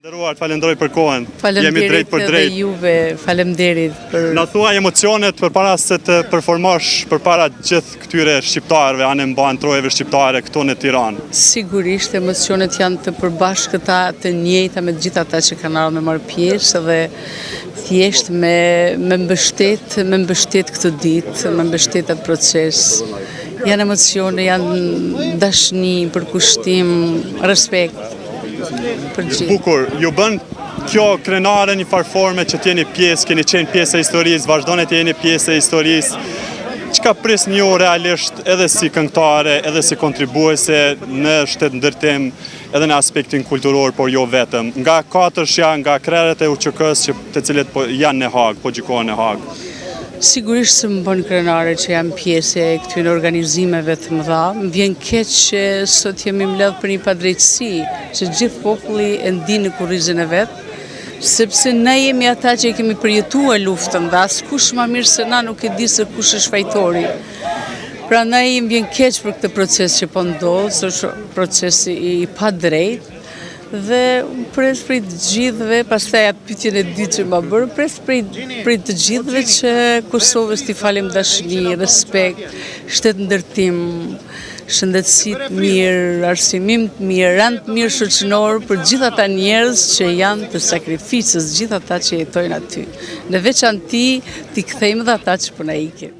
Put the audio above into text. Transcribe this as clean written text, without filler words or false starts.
Nderuar, falenderoj për kohën. Jemi drejt për drejt. Faleminderit edhe juve, faleminderit për... Na thuaj emocionet përpara se të performosh përpara gjithë këtyre shqiptarëve, anë mban trojeve shqiptare këtu në Tiranë. Sigurisht emocionet janë të përbashkëta, të njëjta me gjithë ata që kanë ardhur me marrë pjesë dhe thjesht me mbështet këtë ditë, me mbështet atë proces. Janë emocione, janë dashni, përkushtim, respekt. Bukur, ju bën kjo krenare një farforme që t'jeni pjesë, keni qenë pjesë e historisë, vazhdoni t'jeni pjesë e historisë. Çka pres një realisht edhe si këngëtare, edhe si kontribuese në shtetë ndërtim, edhe në aspektin kulturor, por jo vetëm. Nga katërshja, nga krerët e UÇK-s të cilët janë në Hagë, po gjikohen në Hagë. Sigurisht se më bën krenare që jam pjesë e këtyre organizimeve të mëdha. Më vjen keq që sot jemi mbledh për një padrejtësi, që gjithë populli e ndin në kurrizin e vet, sepse ne jemi ata që i kemi përjetuar luftën dhe askush më mirë se na nuk e di se kush është fajtori. Prandaj më vjen keq për këtë proces që po ndodh, është proces i padrejtë. Dhe pres prej të gjithëve, pastaj atë pyetjen e dytë që ma bërë, pres prej të gjithëve që Kosovës t'i falim dashni, respekt, shtet ndërtim, shëndetësi të mirë, arsimim të mirë, rand të mirë shoqëror për gjithë ata njerëz që janë të sakrificës, gjithë ata që jetojnë aty. Në veçanti t'i kthejmë dhe ata që po na ikin.